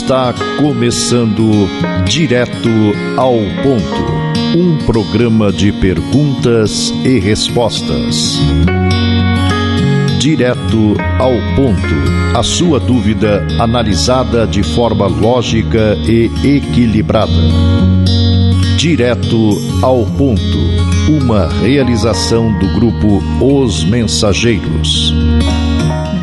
Está começando Direto ao Ponto, um programa de perguntas e respostas. Direto ao Ponto, a sua dúvida analisada de forma lógica e equilibrada. Direto ao Ponto, uma realização do grupo Os Mensageiros.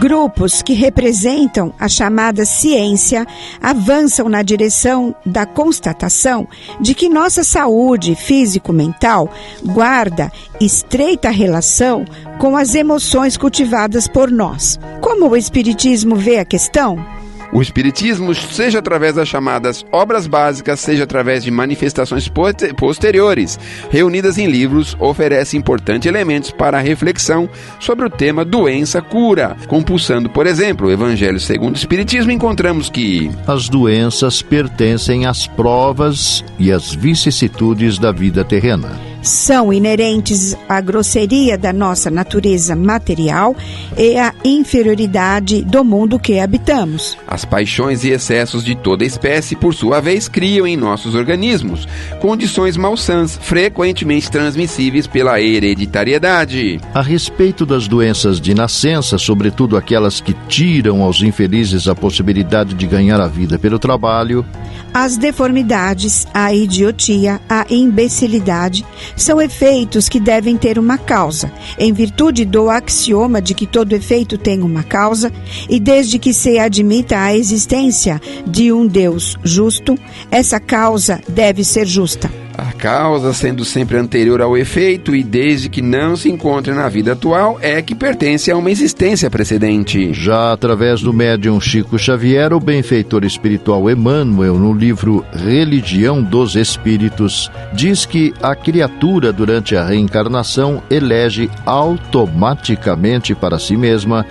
Grupos que representam a chamada ciência avançam na direção da constatação de que nossa saúde físico-mental guarda estreita relação com as emoções cultivadas por nós. Como o Espiritismo vê a questão? O Espiritismo, seja através das chamadas obras básicas, seja através de manifestações posteriores, reunidas em livros, oferece importantes elementos para a reflexão sobre o tema doença-cura. Compulsando, por exemplo, o Evangelho segundo o Espiritismo, encontramos que as doenças pertencem às provas e às vicissitudes da vida terrena. São inerentes à grosseria da nossa natureza material e à inferioridade do mundo que habitamos. As paixões e excessos de toda espécie, por sua vez, criam em nossos organismos condições malsãs, frequentemente transmissíveis pela hereditariedade. A respeito das doenças de nascença, sobretudo aquelas que tiram aos infelizes a possibilidade de ganhar a vida pelo trabalho, as deformidades, a idiotia, a imbecilidade são efeitos que devem ter uma causa, em virtude do axioma de que todo efeito tem uma causa, e desde que se admita a existência de um Deus justo, essa causa deve ser justa. A causa, sendo sempre anterior ao efeito e desde que não se encontra na vida atual, é que pertence a uma existência precedente. Já através do médium Chico Xavier, o benfeitor espiritual Emmanuel, no livro Religião dos Espíritos, diz que a criatura, durante a reencarnação, elege automaticamente para si mesma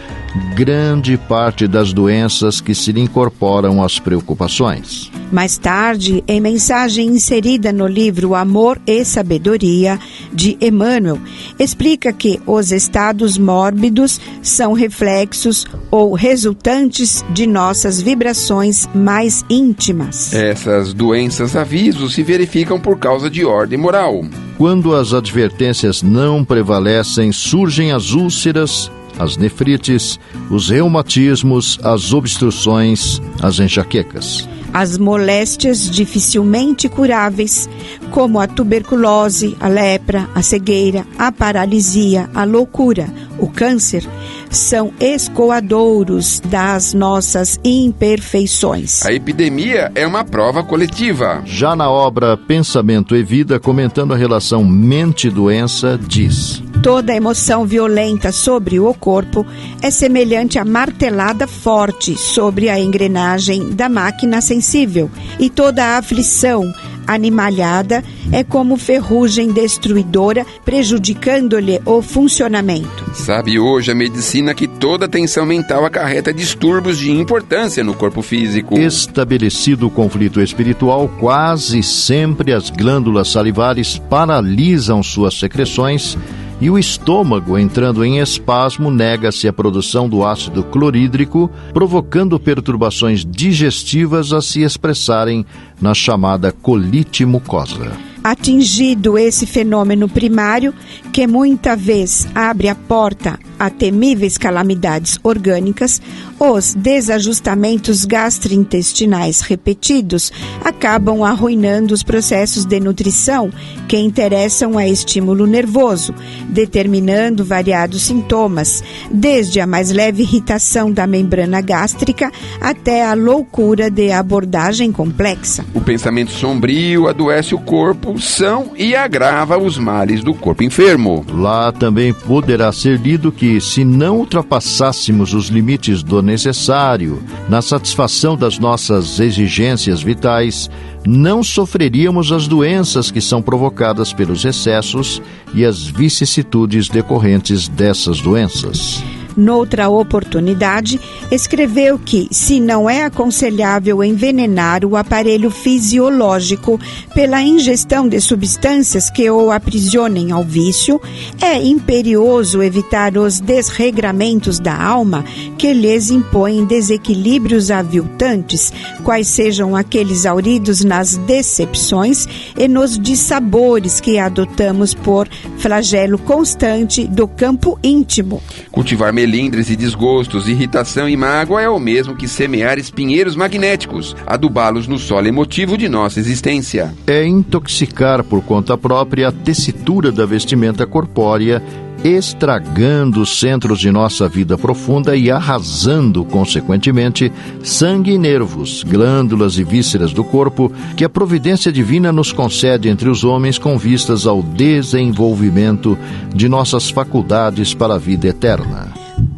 grande parte das doenças que se lhe incorporam às preocupações. Mais tarde, em mensagem inserida no livro Amor e Sabedoria, de Emmanuel, explica que os estados mórbidos são reflexos ou resultantes de nossas vibrações mais íntimas. Essas doenças avisos se verificam por causa de ordem moral. Quando as advertências não prevalecem, surgem as úlceras, as nefrites, os reumatismos, as obstruções, as enxaquecas. As moléstias dificilmente curáveis, como a tuberculose, a lepra, a cegueira, a paralisia, a loucura, o câncer, são escoadouros das nossas imperfeições. A epidemia é uma prova coletiva. Já na obra Pensamento e Vida, comentando a relação mente-doença, diz: toda emoção violenta sobre o corpo é semelhante a martelada forte sobre a engrenagem da máquina sensível, e toda a aflição animalhada é como ferrugem destruidora, prejudicando-lhe o funcionamento. Sabe hoje a medicina que toda tensão mental acarreta distúrbios de importância no corpo físico. Estabelecido o conflito espiritual, quase sempre as glândulas salivares paralisam suas secreções e o estômago, entrando em espasmo, nega-se a produção do ácido clorídrico, provocando perturbações digestivas a se expressarem na chamada colite mucosa. Atingido esse fenômeno primário, que muita vez abre a porta a temíveis calamidades orgânicas, os desajustamentos gastrointestinais repetidos acabam arruinando os processos de nutrição que interessam a estímulo nervoso, determinando variados sintomas, desde a mais leve irritação da membrana gástrica até a loucura de abordagem complexa. O pensamento sombrio adoece o corpo são e agrava os males do corpo enfermo. Lá também poderá ser lido que, se não ultrapassássemos os limites do necessário na satisfação das nossas exigências vitais, não sofreríamos as doenças que são provocadas pelos excessos e as vicissitudes decorrentes dessas doenças. Noutra oportunidade, escreveu que, se não é aconselhável envenenar o aparelho fisiológico pela ingestão de substâncias que o aprisionem ao vício, é imperioso evitar os desregramentos da alma que lhes impõem desequilíbrios aviltantes, quais sejam aqueles auridos nas decepções e nos dissabores que adotamos por flagelo constante do campo íntimo. Cultivar melindres e desgostos, irritação e mágoa é o mesmo que semear espinheiros magnéticos, adubá-los no solo emotivo de nossa existência. É intoxicar por conta própria a tessitura da vestimenta corpórea, estragando os centros de nossa vida profunda e arrasando, consequentemente, sangue e nervos, glândulas e vísceras do corpo que a providência divina nos concede entre os homens com vistas ao desenvolvimento de nossas faculdades para a vida eterna.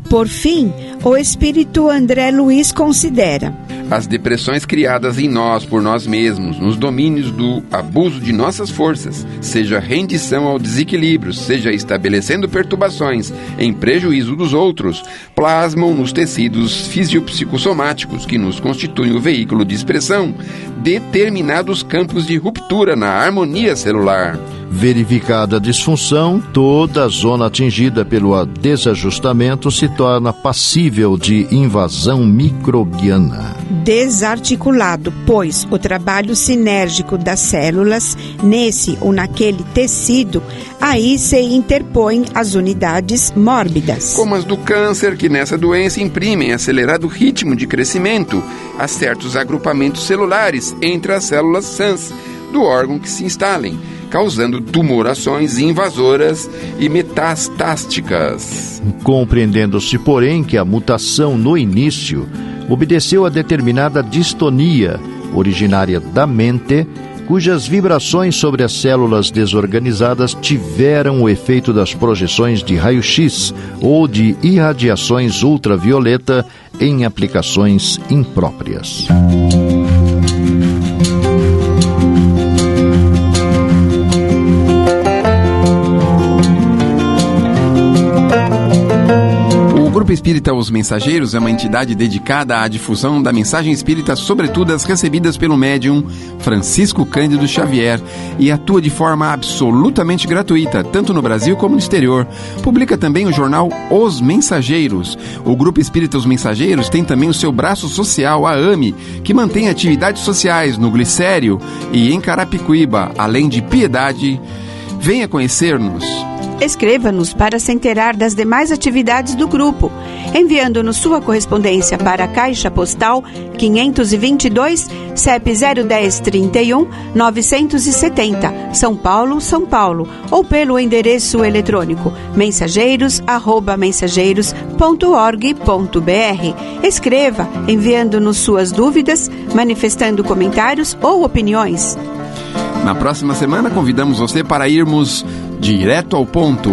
Por fim, o espírito André Luiz considera: as depressões criadas em nós por nós mesmos, nos domínios do abuso de nossas forças, seja rendição ao desequilíbrio, seja estabelecendo perturbações em prejuízo dos outros, plasmam nos tecidos fisiopsicossomáticos que nos constituem o veículo de expressão determinados campos de ruptura na harmonia celular. Verificada a disfunção, toda a zona atingida pelo desajustamento se torna passível de invasão microbiana. Desarticulado, pois, o trabalho sinérgico das células, nesse ou naquele tecido, aí se interpõem as unidades mórbidas. Como as do câncer, que nessa doença imprimem acelerado ritmo de crescimento a certos agrupamentos celulares entre as células sãs do órgão que se instalem, causando tumorações invasoras e metastásticas. Compreendendo-se, porém, que a mutação no início obedeceu a determinada distonia originária da mente, cujas vibrações sobre as células desorganizadas tiveram o efeito das projeções de raio-x ou de irradiações ultravioleta em aplicações impróprias. O Grupo Espírita Os Mensageiros é uma entidade dedicada à difusão da mensagem espírita, sobretudo as recebidas pelo médium Francisco Cândido Xavier, e atua de forma absolutamente gratuita, tanto no Brasil como no exterior. Publica também o jornal Os Mensageiros. O Grupo Espírita Os Mensageiros tem também o seu braço social, a AME, que mantém atividades sociais no Glicério e em Carapicuíba, além de Piedade. Venha conhecer-nos. Escreva-nos para se inteirar das demais atividades do grupo, enviando-nos sua correspondência para a Caixa Postal 522, CEP 01031 970, São Paulo, São Paulo, ou pelo endereço eletrônico mensageiros@mensageiros.org.br. Escreva, enviando-nos suas dúvidas, manifestando comentários ou opiniões. Na próxima semana, convidamos você para irmos direto ao ponto.